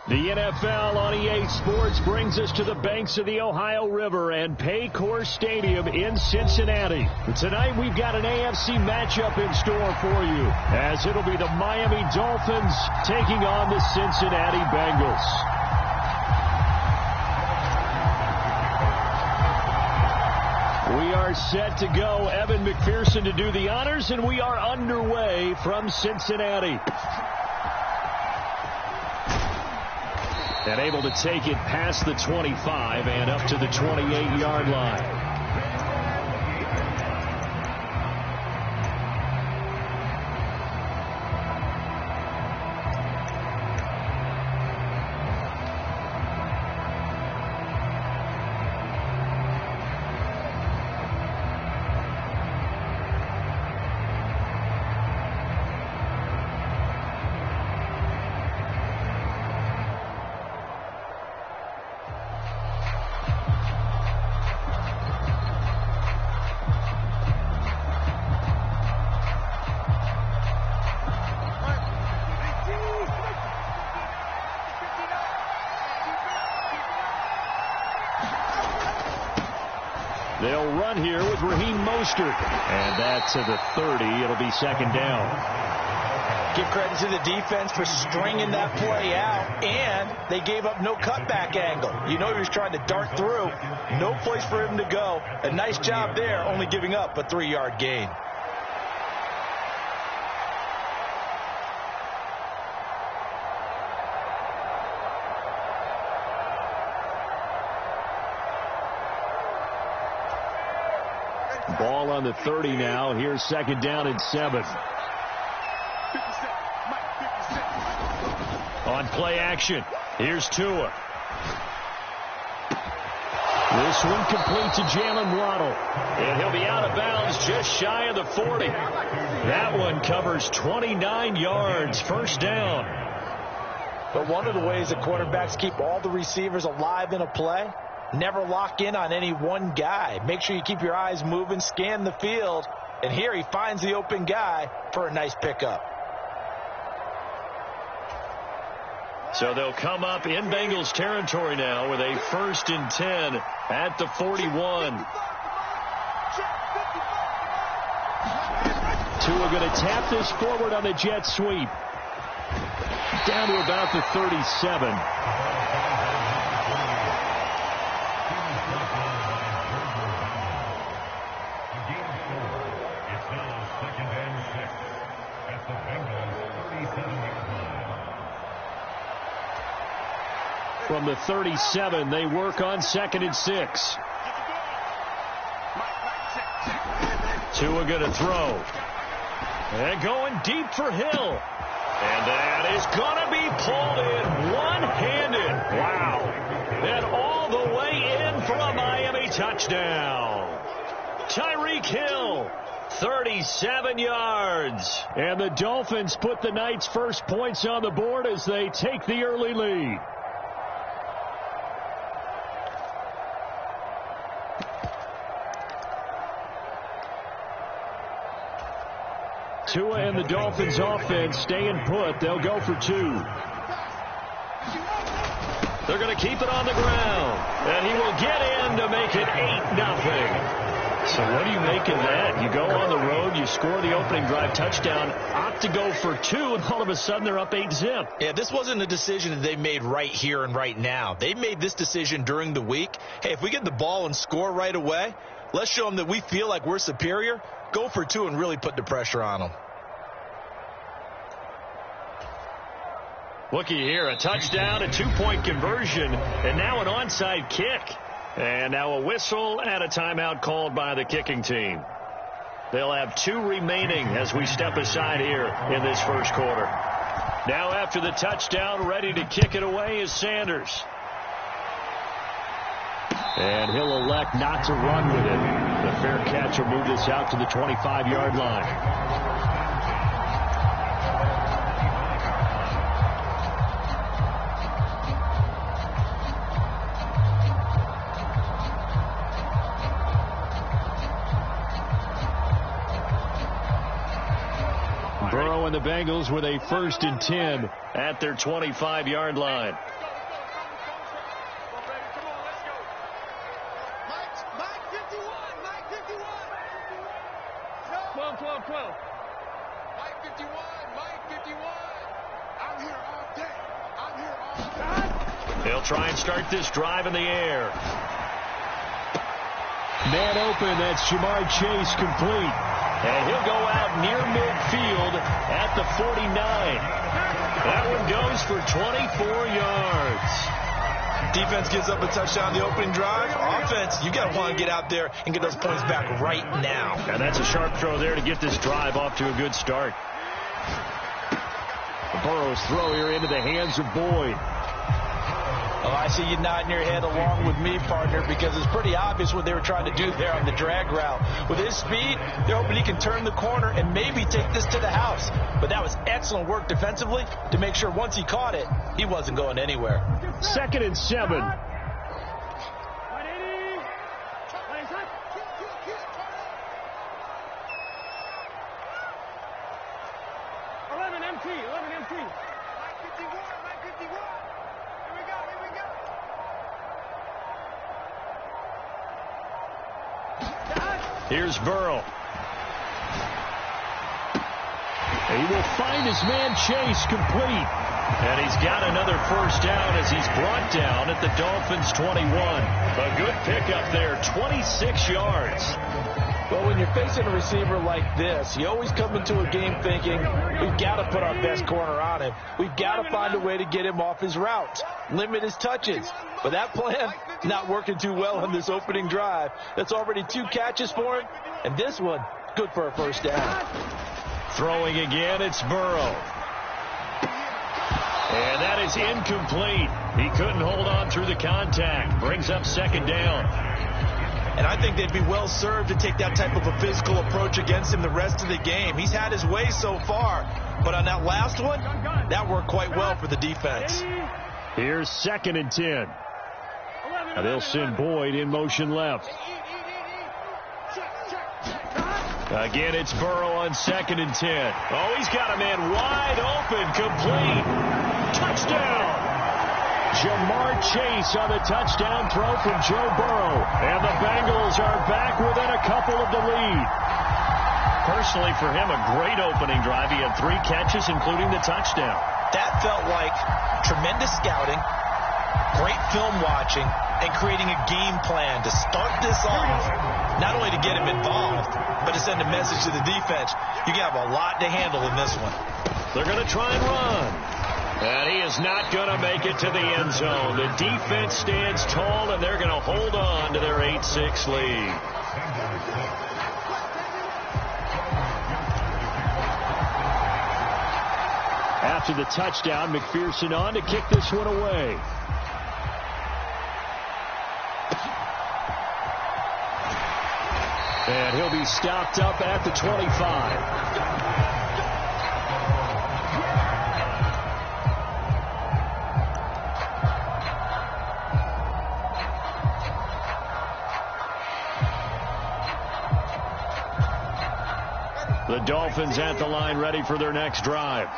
The NFL on EA Sports brings us to the banks of the Ohio River and Paycor Stadium in Cincinnati. Tonight we've got an AFC matchup in store for you, as it'll be the Miami Dolphins taking on the Cincinnati Bengals. We are set to go. Evan McPherson to do the honors, and we are underway from Cincinnati. And able to take it past the 25 and up to the 28-yard line. They'll run here with Raheem Mostert. And that's to the 30. It'll be second down. Give credit to the defense for stringing that play out, and they gave up no cutback angle. You know he was trying to dart through. No place for him to go. A nice job there, only giving up a 3-yard gain. Ball on the 30 now. Here's second down and 7. On play action, here's Tua. This one complete to Jalen Waddle. And he'll be out of bounds just shy of the 40. That one covers 29 yards. First down. But one of the ways that quarterbacks keep all the receivers alive in a play, never lock in on any one guy. Make sure you keep your eyes moving, scan the field, and here he finds the open guy for a nice pickup. So they'll come up in Bengals territory now with a 1st and 10 at the 41. Tua going to tap this forward on the jet sweep. Down to about the 37. From the 37, they work on 2nd and 6. Tua going to throw. And going deep for Hill. And that is going to be pulled in one-handed. Wow. And all the way in for a Miami touchdown. Tyreek Hill, 37 yards. And the Dolphins put the night's first points on the board as they take the early lead. Tua and the Dolphins offense staying put. They'll go for 2. They're going to keep it on the ground. And he will get in to make it 8-0. So what do you make of that? You go on the road, you score the opening drive touchdown, opt to go for 2, and all of a sudden they're up 8-zip. Yeah, this wasn't a decision that they made right here and right now. They made this decision during the week. Hey, if we get the ball and score right away, let's show them that we feel like we're superior. Go for 2 and really put the pressure on them. Looky here, a touchdown, a 2-point conversion, and now an onside kick. And now a whistle and a timeout called by the kicking team. They'll have 2 remaining as we step aside here in this first quarter. Now after the touchdown, ready to kick it away is Sanders. And he'll elect not to run with it. The fair catch will move this out to the 25-yard line. Burrow and the Bengals with a 1st and 10 at their 25-yard line. 12. Mike 51, Mike 51. I'm here all day. I'm here all day. They'll try and start this drive in the air. Man open, that's Jamar Chase complete. And he'll go out near midfield at the 49. That one goes for 24 yards. Defense gives up a touchdown the opening drive. Offense, you got to want to get out there and get those points back right now. And that's a sharp throw there to get this drive off to a good start. Burrow's throw here into the hands of Boyd. Oh, I see you nodding your head along with me, partner, because it's pretty obvious what they were trying to do there on the drag route. With his speed, they're hoping he can turn the corner and maybe take this to the house. But that was excellent work defensively to make sure once he caught it, he wasn't going anywhere. 2nd and 7. Here's Burrow. He will find his man Chase complete. And he's got another first down as he's brought down at the Dolphins' 21. A good pickup there, 26 yards. Well, when you're facing a receiver like this, you always come into a game thinking, we've got to put our best corner on him. We've got to find a way to get him off his routes, limit his touches. But that plan, not working too well on this opening drive. That's already 2 catches for him, and this one, good for a first down. Throwing again, it's Burrow. And that is incomplete. He couldn't hold on through the contact. Brings up 2nd down. And I think they'd be well served to take that type of a physical approach against him the rest of the game. He's had his way so far, but on that last one, that worked quite well for the defense. Here's 2nd and 10. Now they'll send Boyd in motion left. Again, it's Burrow on 2nd and 10. Oh, he's got a man wide open, complete. Touchdown! Jamar Chase on the touchdown throw from Joe Burrow. And the Bengals are back within a couple of the lead. Personally, for him, a great opening drive. He had 3 catches, including the touchdown. That felt like tremendous scouting, great film watching, and creating a game plan to start this off. Not only to get him involved, but to send a message to the defense. You have a lot to handle in this one. They're going to try and run. And he is not going to make it to the end zone. The defense stands tall, and they're going to hold on to their 8-6 lead. After the touchdown, McPherson on to kick this one away. And he'll be stopped up at the 25. The Dolphins at the line ready for their next drive.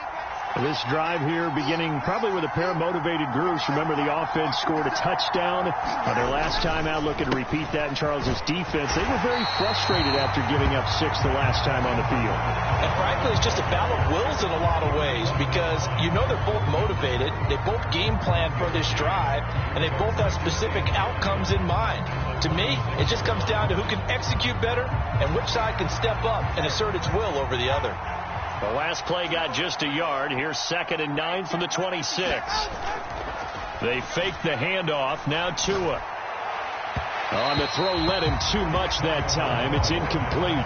This drive here beginning probably with a pair of motivated groups. Remember, the offense scored a touchdown on their last time out. Looking to repeat that in Charles's defense. They were very frustrated after giving up 6 the last time on the field. And frankly, it's just a battle of wills in a lot of ways because you know they're both motivated. They both game plan for this drive, and they both have specific outcomes in mind. To me, it just comes down to who can execute better and which side can step up and assert its will over the other. The last play got just a yard. Here's 2nd and 9 from the 26. They fake the handoff. Now Tua. On the throw, led him too much that time. It's incomplete.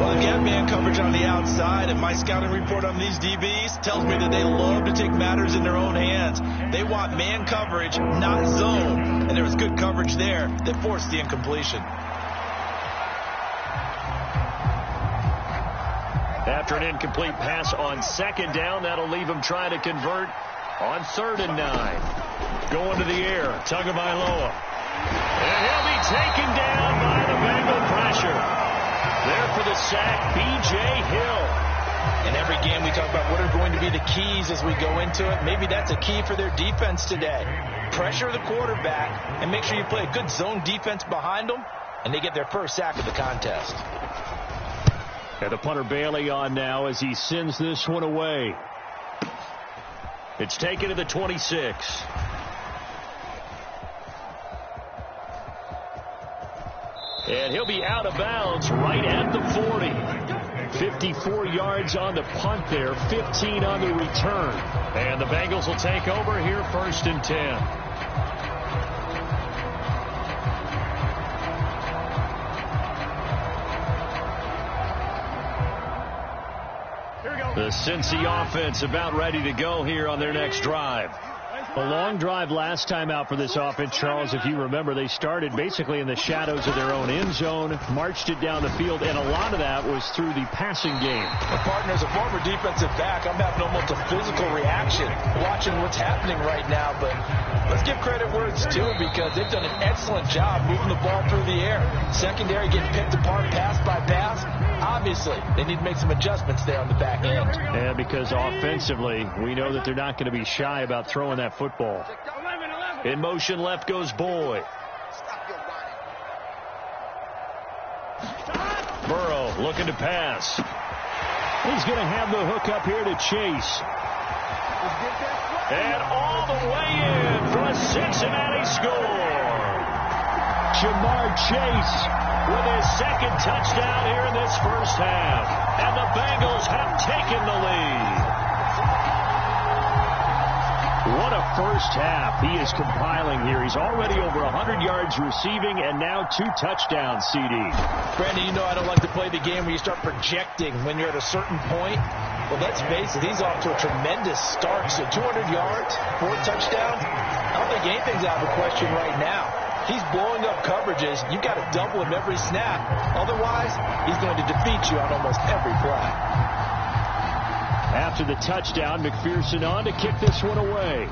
Well, they got man coverage on the outside, and my scouting report on these DBs tells me that they love to take matters in their own hands. They want man coverage, not zone. And there was good coverage there that forced the incompletion. After an incomplete pass on 2nd down, that'll leave him trying to convert on 3rd and 9. Going to the air, Tagovailoa. And he'll be taken down by the Bengal pressure. There for the sack, B.J. Hill. In every game we talk about what are going to be the keys as we go into it. Maybe that's a key for their defense today. Pressure the quarterback and make sure you play a good zone defense behind them, and they get their first sack of the contest. And the punter Bailey on now as he sends this one away. It's taken to the 26. And he'll be out of bounds right at the 40. 54 yards on the punt there, 15 on the return. And the Bengals will take over here, 1st and 10. The Cincy offense about ready to go here on their next drive. A long drive last time out for this offense, Charles. If you remember, they started basically in the shadows of their own end zone, marched it down the field, and a lot of that was through the passing game. My partner, as a former defensive back, I'm having almost a physical reaction watching what's happening right now. But let's give credit where it's due because they've done an excellent job moving the ball through the air. Secondary getting picked apart pass by pass. Obviously, they need to make some adjustments there on the back end. And because offensively, we know that they're not going to be shy about throwing that football. In motion, left goes Boyd. Burrow looking to pass. He's going to have the hook up here to Chase. And all the way in for a Cincinnati score. Jamar Chase with his second touchdown here in this first half. And the Bengals have taken the lead. What a first half he is compiling here. He's already over 100 yards receiving and now 2 touchdowns, CD. Brandon, you know I don't like to play the game where you start projecting when you're at a certain point. Well, let's face it, he's off to a tremendous start. So 200 yards, 4 touchdowns. I don't think anything's out of the question right now. He's blowing up coverages. You've got to double him every snap. Otherwise, he's going to defeat you on almost every play. After the touchdown, McPherson on to kick this one away.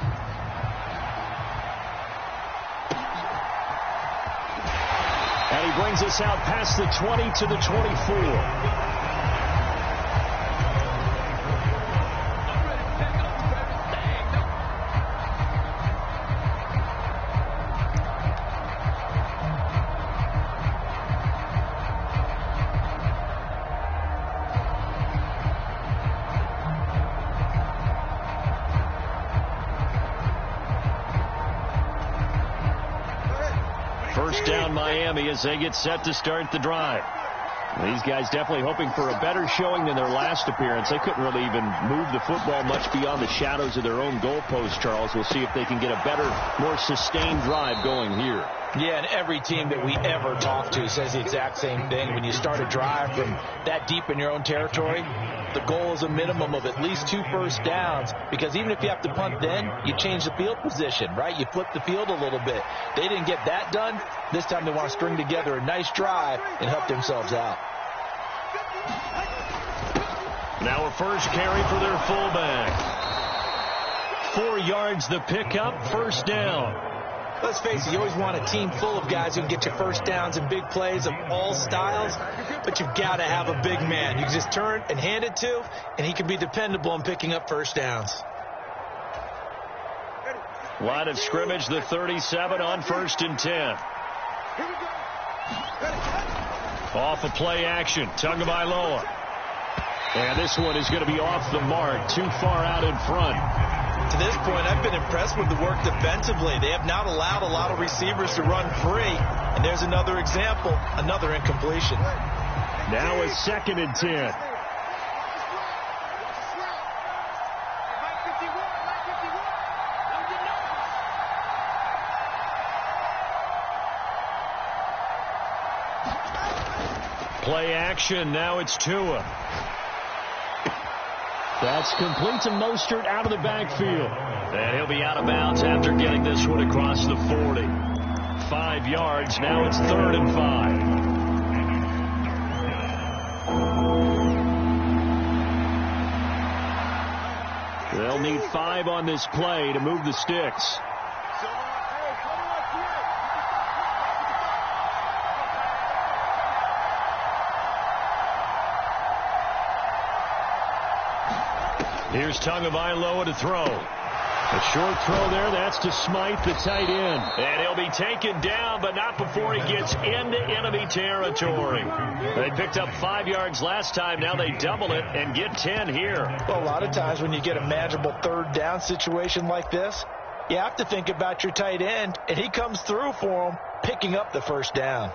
And he brings us out past the 20 to the 24. First down Miami as they get set to start the drive. These guys definitely hoping for a better showing than their last appearance. They couldn't really even move the football much beyond the shadows of their own goalpost, Charles. We'll see if they can get a better, more sustained drive going here. Yeah, and every team that we ever talk to says the exact same thing. When you start a drive from that deep in your own territory, the goal is a minimum of at least 2 first downs, because even if you have to punt then, you change the field position, right? You flip the field a little bit. They didn't get that done. This time they want to string together a nice drive and help themselves out. Now a first carry for their fullback. 4 yards the pickup, first down. Let's face it, you always want a team full of guys who can get you first downs and big plays of all styles, but you've got to have a big man you can just turn and hand it to, and he can be dependable in picking up first downs. Line of scrimmage, the 37 on 1st and 10. Off a play action, Tagovailoa. And this one is going to be off the mark, too far out in front. To this point, I've been impressed with the work defensively. They have not allowed a lot of receivers to run free. And there's another example, another incompletion. Now a 2nd and 10. Play action, now it's Tua. That's complete to Mostert out of the backfield. And he'll be out of bounds after getting this one across the 40. 5 yards, now it's 3rd and 5. They'll need 5 on this play to move the sticks. Here's Tagovailoa to throw. A short throw there. That's to Smythe, the tight end. And he'll be taken down, but not before he gets into enemy territory. They picked up 5 yards last time. Now they double it and get 10 here. Well, a lot of times when you get a manageable third down situation like this, you have to think about your tight end, and he comes through for him, picking up the first down.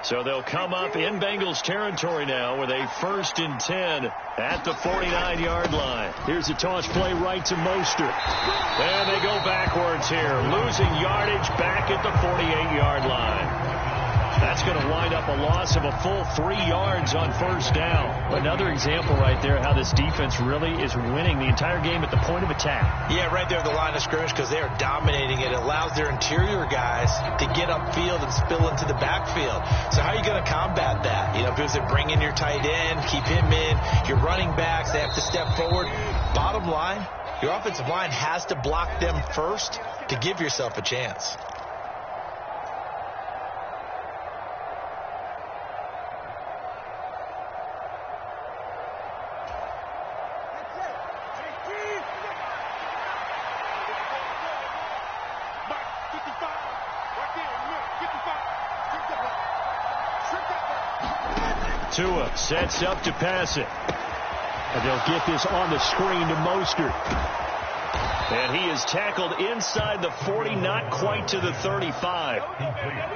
So they'll come up in Bengals territory now with a 1st and 10 at the 49-yard line. Here's a toss play right to Mostert. And they go backwards here, losing yardage back at the 48-yard line. That's going to wind up a loss of a full 3 yards on 1st down. Another example right there how this defense really is winning the entire game at the point of attack. Yeah, right there at the line of scrimmage because they are dominating it. It allows their interior guys to get upfield and spill into the backfield. So how are you going to combat that? You know, because they bring in your tight end, keep him in. Your running backs, they have to step forward. Bottom line, your offensive line has to block them first to give yourself a chance. Tua sets up to pass it. And they'll get this on the screen to Mostert. And he is tackled inside the 40, not quite to the 35.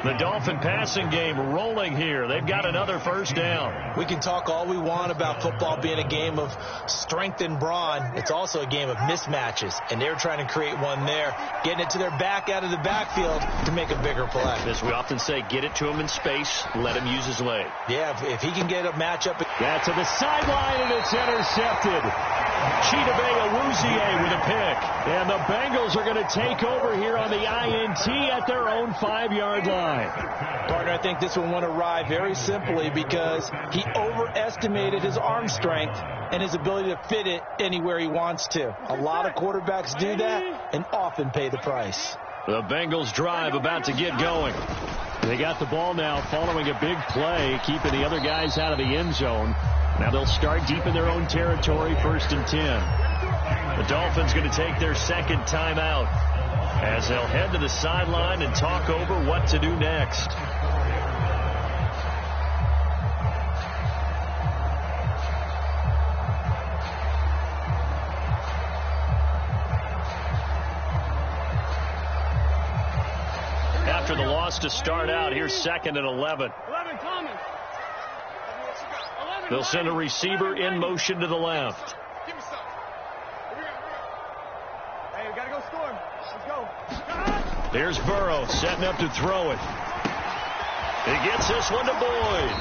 The Dolphin passing game rolling here. They've got another 1st down. We can talk all we want about football being a game of strength and brawn. It's also a game of mismatches, and they're trying to create one there, getting it to their back out of the backfield to make a bigger play. As we often say, get it to him in space, let him use his leg. Yeah, if he can get a matchup. That's to the sideline, and it's intercepted. Chidobe Awuzie with a pick. And the Bengals are going to take over here on the INT at their own 5-yard line. Partner, I think this one went awry very simply because he overestimated his arm strength and his ability to fit it anywhere he wants to. A lot of quarterbacks do that and often pay the price. The Bengals drive about to get going. They got the ball now following a big play, keeping the other guys out of the end zone. Now they'll start deep in their own territory, 1st and 10. The Dolphins going to take their 2nd timeout as they'll head to the sideline and talk over what to do next. After the loss to start out, here's 2nd and 11. They'll send a receiver in motion to the left. Hey, we gotta go score. Let's go. Here's Burrow setting up to throw it. He gets this one to Boyd.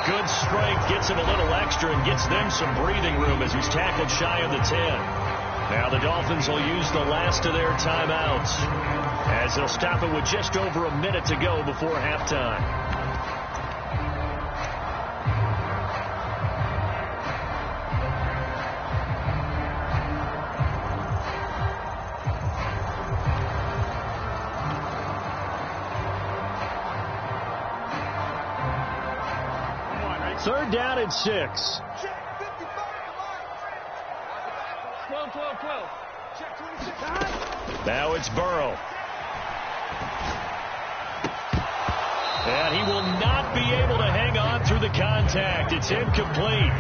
Good strength, gets him a little extra and gets them some breathing room as he's tackled shy of the 10. Now the Dolphins will use the last of their timeouts as they'll stop it with just over a minute to go before halftime. Third down and 6. 12, 12, 12. Check 26. Now it's Burrow. And he will not be able to hang on through the contact. It's incomplete.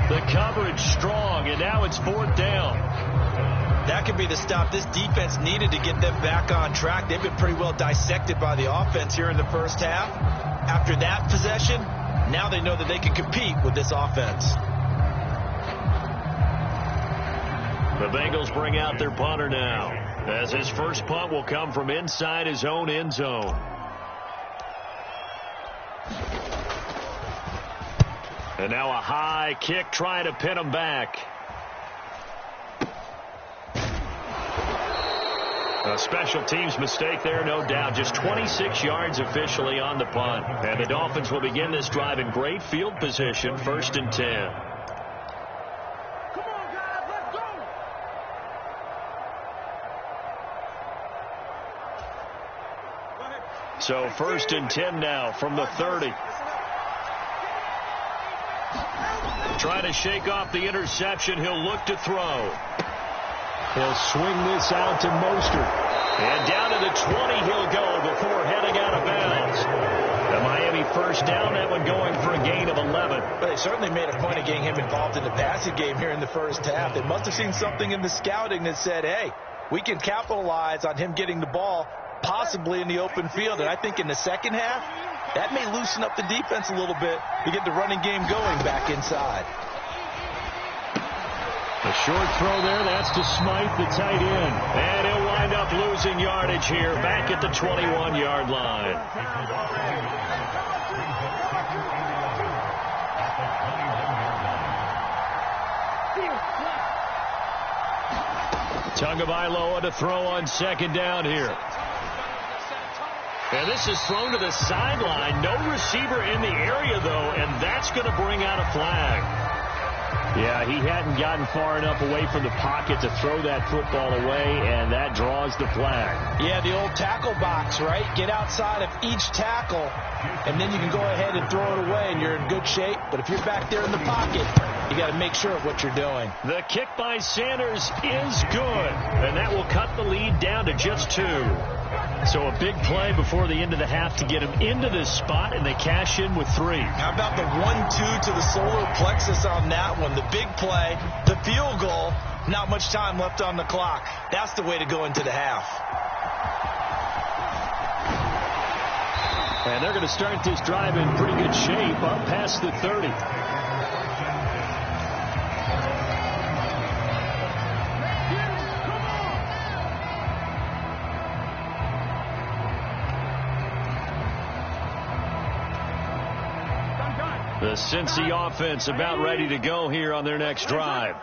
The coverage strong, and now it's 4th down. That could be the stop this defense needed to get them back on track. They've been pretty well dissected by the offense here in the 1st half. After that possession, now they know that they can compete with this offense. The Bengals bring out their punter now, as his first punt will come from inside his own end zone. And now a high kick trying to pin him back. A special teams mistake there, no doubt. Just 26 yards officially on the punt. And the Dolphins will begin this drive in great field position, 1st and 10. Come on, guys, let's go. Go ahead. So 1st and 10 now from the 30. Trying to shake off the interception. He'll look to throw. He'll swing this out to Mostert. And down to the 20 he'll go before heading out of bounds. The Miami first down, that one going for a gain of 11. But they certainly made a point of getting him involved in the passing game here in the first half. They must have seen something in the scouting that said, hey, we can capitalize on him getting the ball possibly in the open field. And I think in the second half, that may loosen up the defense a little bit to get the running game going back inside. A short throw there, that's to Smythe, the tight end. And he'll wind up losing yardage here back at the 21-yard line. Tagovailoa to throw on second down here. And this is thrown to the sideline. No receiver in the area, though, and that's going to bring out a flag. Yeah, he hadn't gotten far enough away from the pocket to throw that football away, and that draws the flag. Yeah, the old tackle box, right? Get outside of each tackle, and then you can go ahead and throw it away, and you're in good shape. But if you're back there in the pocket, you got to make sure of what you're doing. The kick by Sanders is good, and that will cut the lead down to just 2. So a big play before the end of the half to get him into this spot, and they cash in with 3. How about the 1-2 to the solar plexus on that one? The big play, the field goal, not much time left on the clock. That's the way to go into the half. And they're going to start this drive in pretty good shape up past the 30. The Cincy offense about ready to go here on their next drive.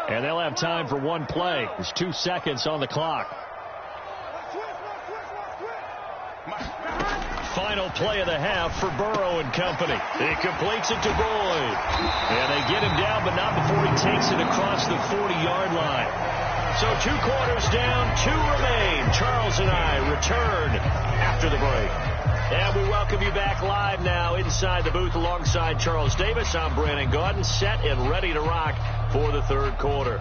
And they'll have time for one play. There's 2 seconds on the clock. Final play of the half for Burrow and company. He completes it to Boyd. And they get him down, but not before he takes it across the 40-yard line. So 2 quarters down, 2 remain. Charles and I return after the break. And we welcome you back live now inside the booth alongside Charles Davis. I'm Brandon Gaudin, set and ready to rock for the third quarter.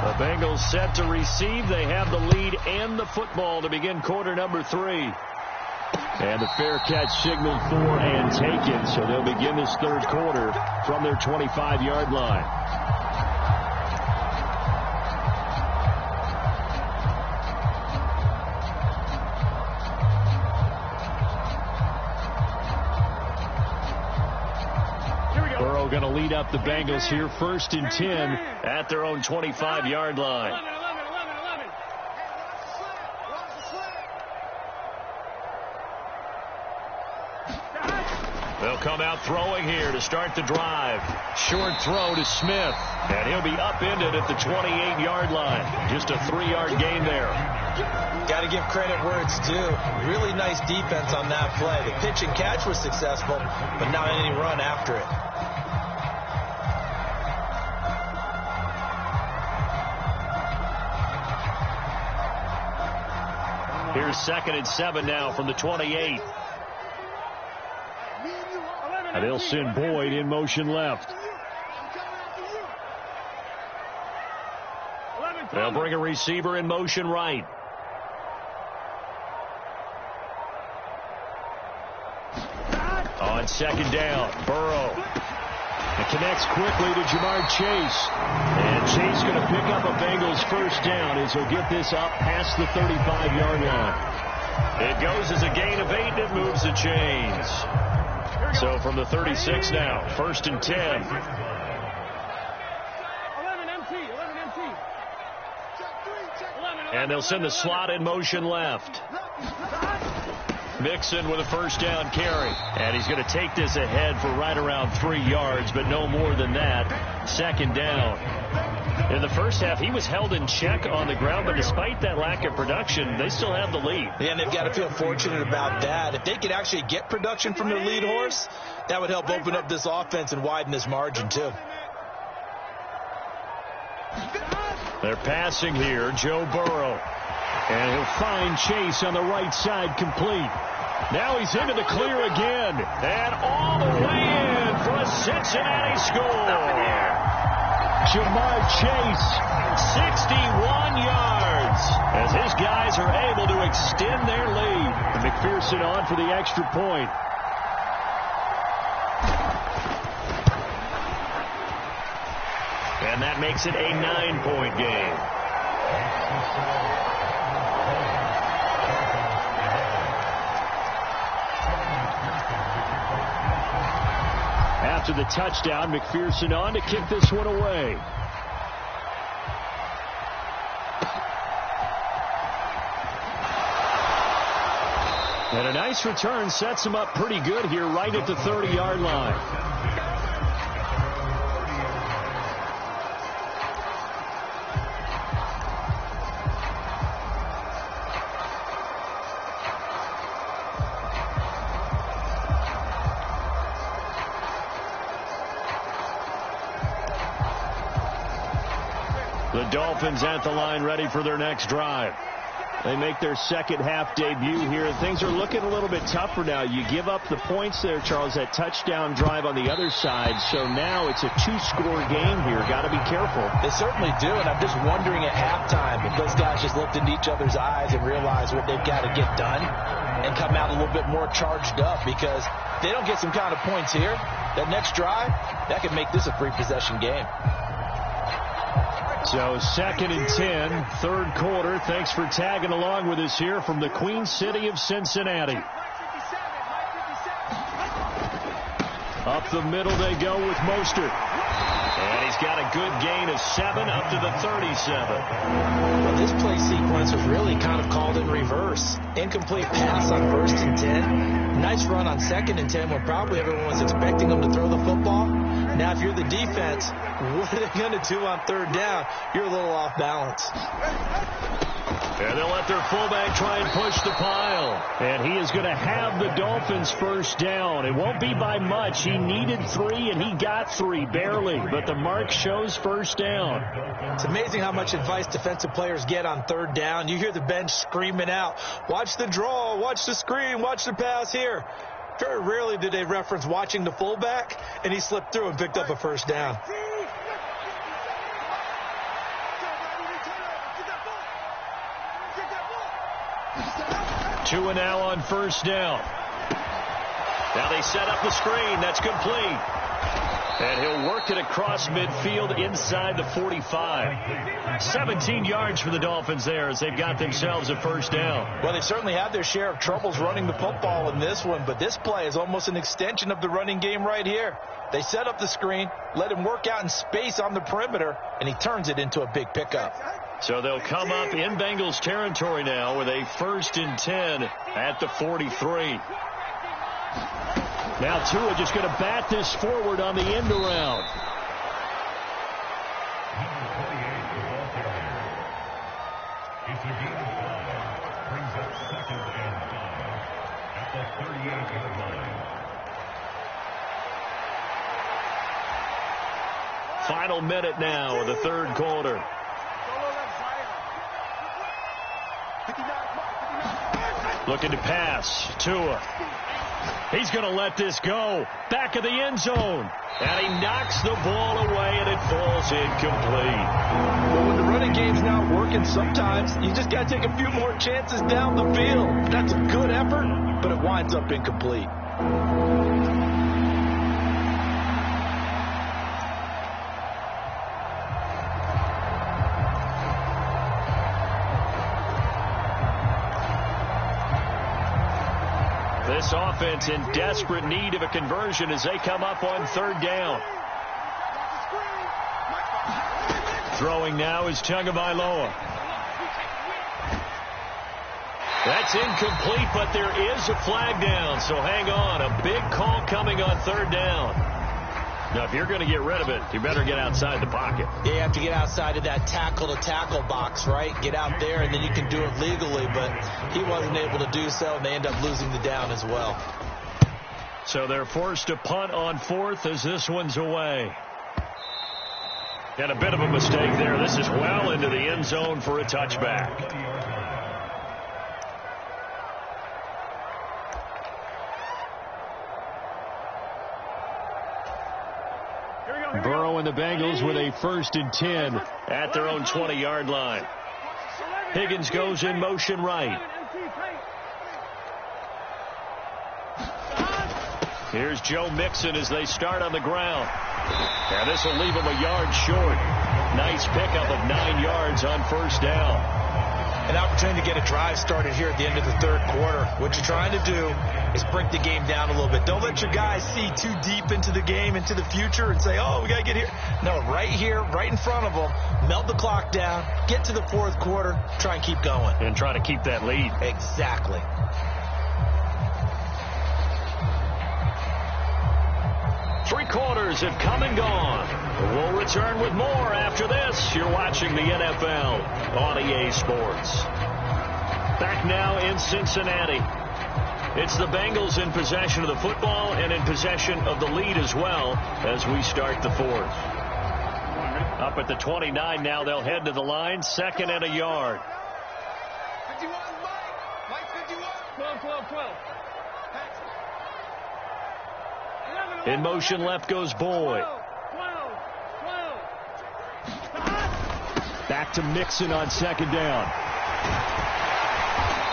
The Bengals set to receive. They have the lead and the football to begin quarter number 3. And the fair catch signaled for and taken. So they'll begin this third quarter from their 25-yard line. Going to lead up the Bengals here, 1st and 10 at their own 25-yard line. 11. They'll come out throwing here to start the drive. Short throw to Smith, and he'll be upended at the 28-yard line. Just a 3-yard gain there. Got to give credit where it's due. Really nice defense on that play. The pitch and catch was successful, but not any run after it. Here's 2nd and 7 now from the 28. And they'll send Boyd in motion left. They'll bring a receiver in motion right. On 2nd down, Burrow. It connects quickly to Jamar Chase. And Chase going to pick up a Bengals first down as he'll get this up past the 35-yard line. It goes as a gain of 8, and it moves the chains. So from the 36 now, 1st and 10. 11 empty. And they'll send the slot in motion left. Mixon with a first down carry. And he's going to take this ahead for right around 3 yards, but no more than that. 2nd down. In the first half, he was held in check on the ground, but despite that lack of production, they still have the lead. Yeah, and they've got to feel fortunate about that. If they could actually get production from their lead horse, that would help open up this offense and widen this margin, too. They're passing here, Joe Burrow. And he'll find Chase on the right side complete. Now he's into the clear again. And all the way in for a Cincinnati score. Jamar Chase, 61 yards. As his guys are able to extend their lead. And McPherson on for the extra point. And that makes it a 9-point game. After the touchdown, McPherson on to kick this one away. And a nice return sets him up pretty good here right at the 30-yard line. The Dolphins at the line ready for their next drive. They make their second half debut here. Things are looking a little bit tougher now. You give up the points there, Charles, that touchdown drive on the other side. So now it's a 2-score game here. Got to be careful. They certainly do, and I'm just wondering at halftime if those guys just looked into each other's eyes and realized what they've got to get done and come out a little bit more charged up, because if they don't get some kind of points here, that next drive, that could make this a 3-possession game. So 2nd and 10, third quarter. Thanks for tagging along with us here from the Queen City of Cincinnati. Up the middle they go with Mostert. And he's got a good gain of 7 up to the 37. Well, this play sequence was really kind of called in reverse. Incomplete pass on 1st and 10. Nice run on 2nd and 10 when probably everyone was expecting them to throw the football. Now, if you're the defense, what are they going to do on 3rd down? You're a little off balance. And they'll let their fullback try and push the pile. And he is going to have the Dolphins first down. It won't be by much. He needed 3, and he got 3, barely. But the mark shows first down. It's amazing how much advice defensive players get on 3rd down. You hear the bench screaming out, watch the draw, watch the screen, watch the pass here. Very rarely do they reference watching the fullback, and he slipped through and picked up a first down. Two and now on first down. Now they set up the screen. That's complete. And he'll work it across midfield inside the 45. 17 yards for the Dolphins there as they've got themselves a first down. Well, they certainly had their share of troubles running the football in this one, but this play is almost an extension of the running game right here. They set up the screen, let him work out in space on the perimeter, and he turns it into a big pickup. So they'll come up in Bengals territory now with a 1st and 10 at the 43. Now Tua just going to bat this forward on the end around. Final minute now of the 3rd quarter. Looking to pass. Tua. He's going to let this go. Back of the end zone. And he knocks the ball away, and it falls incomplete. Well, when the running game's not working, sometimes you just got to take a few more chances down the field. That's a good effort, but it winds up incomplete. This offense in desperate need of a conversion as they come up on 3rd down. Throwing now is Tagovailoa. That's incomplete, but there is a flag down, so hang on. A big call coming on 3rd down. Now, if you're going to get rid of it, you better get outside the pocket. Yeah, you have to get outside of that tackle-to-tackle box, right? Get out there, and then you can do it legally, but he wasn't able to do so, and they end up losing the down as well. So they're forced to punt on 4th as this one's away. And a bit of a mistake there. This is well into the end zone for a touchback. Burrow and the Bengals with a 1st and 10 at their own 20-yard line. Higgins goes in motion right. Here's Joe Mixon as they start on the ground. And this will leave him a yard short. Nice pickup of 9 yards on 1st down. An opportunity to get a drive started here at the end of the 3rd quarter. What you're trying to do is break the game down a little bit. Don't let your guys see too deep into the game, into the future, and say, oh, we got to get here. No, right here, right in front of them, melt the clock down, get to the 4th quarter, try and keep going. And try to keep that lead. Exactly. Three quarters have come and gone. We'll return with more after this. You're watching the NFL on EA Sports. Back now in Cincinnati. It's the Bengals in possession of the football and in possession of the lead as well as we start the 4th. Up at the 29 now, they'll head to the line. 2nd and a yard. 51, Mike 51. 12. In motion left goes Boyd. Back to Mixon on 2nd down.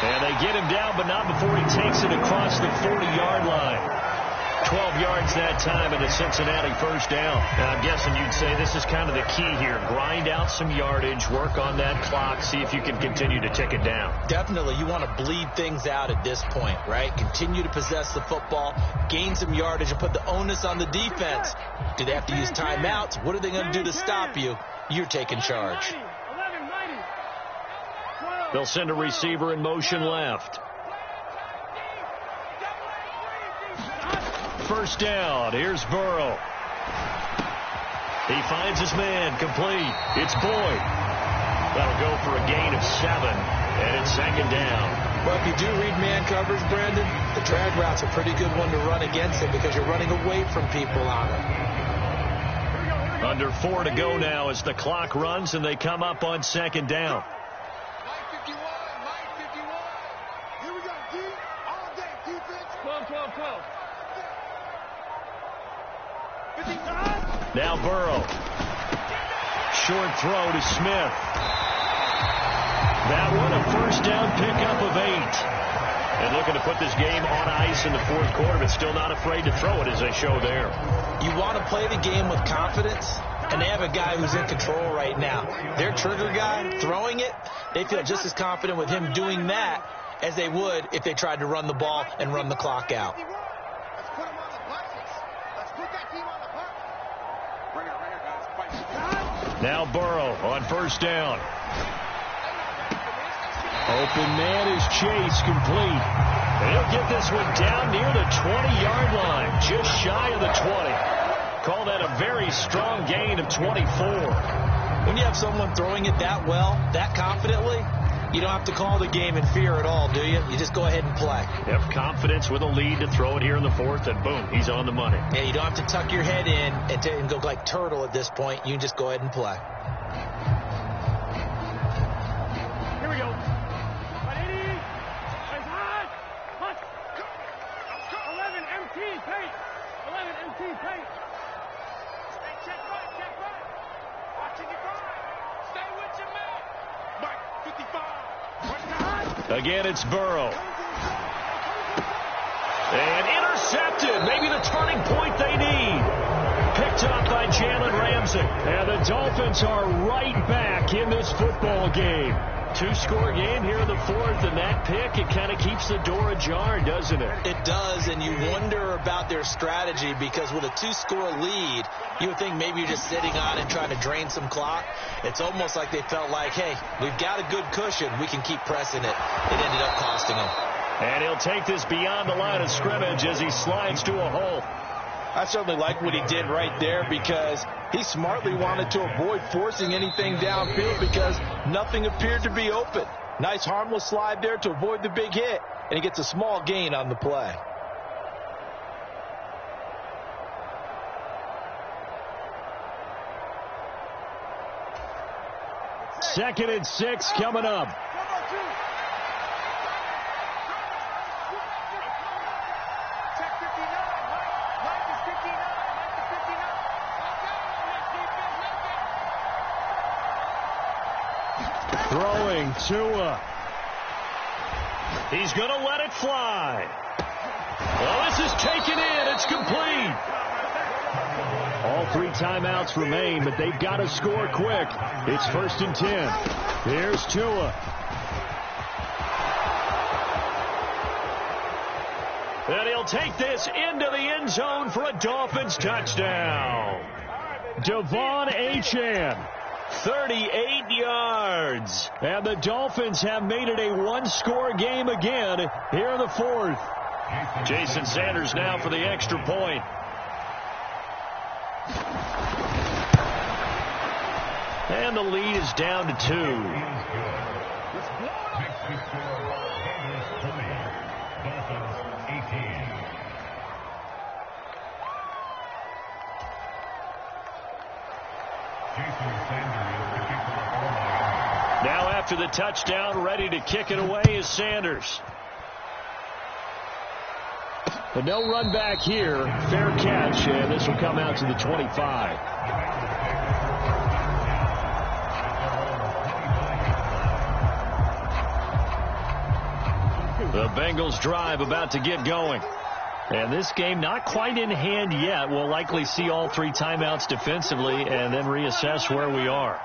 And they get him down, but not before he takes it across the 40-yard line. 12 yards that time and a Cincinnati 1st down. And I'm guessing you'd say this is kind of the key here. Grind out some yardage, work on that clock, see if you can continue to tick it down. Definitely. You want to bleed things out at this point, right? Continue to possess the football, gain some yardage, and put the onus on the defense. Do they have to use timeouts? What are they going to do to stop you? You're taking charge. They'll send a receiver in motion left. 1st down. Here's Burrow. He finds his man. Complete. It's Boyd. That'll go for a gain of 7. And it's 2nd down. Well, if you do read man coverage, Brandon, the drag route's a pretty good one to run against it because you're running away from people on it. Under 4 to go now as the clock runs and they come up on 2nd down. Mike 51. Here we go, D. All day, defense. 12. Now Burrow. Short throw to Smith. That one a 1st down pickup of 8. And looking to put this game on ice in the 4th quarter, but still not afraid to throw it as they show there. You want to play the game with confidence, and they have a guy who's in control right now. Their trigger guy throwing it, they feel just as confident with him doing that as they would if they tried to run the ball and run the clock out. Let's put him on the buses. Let's put that team on the bus. Bring it, guys. Fight. Now Burrow on 1st down. Open man is Chase, complete. And he'll get this one down near the 20-yard line, just shy of the 20. Call that a very strong gain of 24. When you have someone throwing it that well, that confidently, you don't have to call the game in fear at all, do you? You just go ahead and play. You have confidence with a lead to throw it here in the 4th, and boom, he's on the money. Yeah, you don't have to tuck your head in and go like turtle at this point. You can just go ahead and play. Here we go. 11 MT pace. 11 MT pace. Check right. Watching you go. Stay with your man. Mike 55. Again, it's Burrow. And intercepted. Maybe the turning point they need. Picked up by Jalen Ramsey. And the Dolphins are right back in this football game. 2-score game here in the 4th, and that pick, it kind of keeps the door ajar, doesn't it? It does, and you wonder about their strategy because with a 2-score lead, you would think maybe you're just sitting on and trying to drain some clock. It's almost like they felt like, hey, we've got a good cushion. We can keep pressing it. It ended up costing them. And he'll take this beyond the line of scrimmage as he slides to a hole. I certainly like what he did right there because he smartly wanted to avoid forcing anything downfield because nothing appeared to be open. Nice harmless slide there to avoid the big hit, and he gets a small gain on the play. Second and 6 coming up. Tua. He's going to let it fly. Well, this is taken in. It's complete. All 3 timeouts remain, but they've got to score quick. It's 1st and 10. Here's Tua. And he'll take this into the end zone for a Dolphins touchdown. Devon Achane, 38 yards. And the Dolphins have made it a 1-score game again here in the 4th. Jason Sanders now for the extra point. And the lead is down to 2. Now after the touchdown, ready to kick it away is Sanders. But no run back here. Fair catch, and this will come out to the 25. The Bengals drive about to get going. And this game not quite in hand yet. We'll likely see all 3 timeouts defensively and then reassess where we are.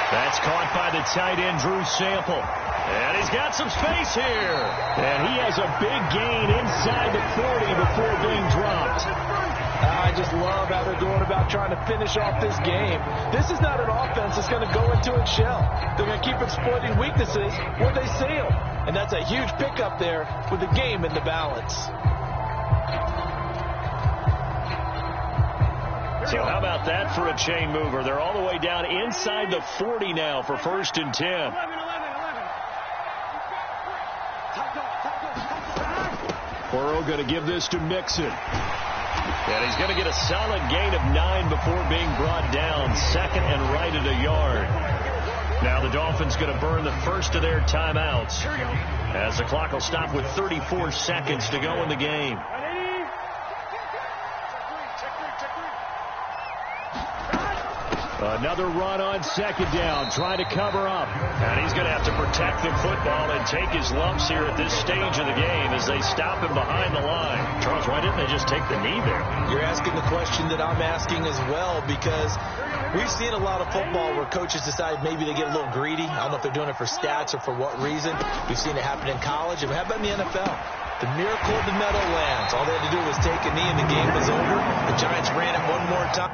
That's caught by the tight end, Drew Sample. And he's got some space here. And he has a big gain inside the 40 before being dropped. I just love how they're going about trying to finish off this game. This is not an offense that's going to go into its shell. They're going to keep exploiting weaknesses where they see them. And that's a huge pickup there with the game in the balance. So how about that for a chain mover? They're all the way down inside the 40 now for 1st and 10. Burrow going to give this to Mixon. And he's going to get a solid gain of 9 before being brought down. 2nd and right at a yard. Now the Dolphins going to burn the first of their timeouts as the clock will stop with 34 seconds to go in the game. Another run on 2nd down, trying to cover up. And he's going to have to protect the football and take his lumps here at this stage of the game as they stop him behind the line. Charles, why didn't they just take the knee there? You're asking the question that I'm asking as well, because we've seen a lot of football where coaches decide maybe they get a little greedy. I don't know if they're doing it for stats or for what reason. We've seen it happen in college. And how about in the NFL? The miracle of the Meadowlands. All they had to do was take a knee and the game was over. The Giants ran it one more time.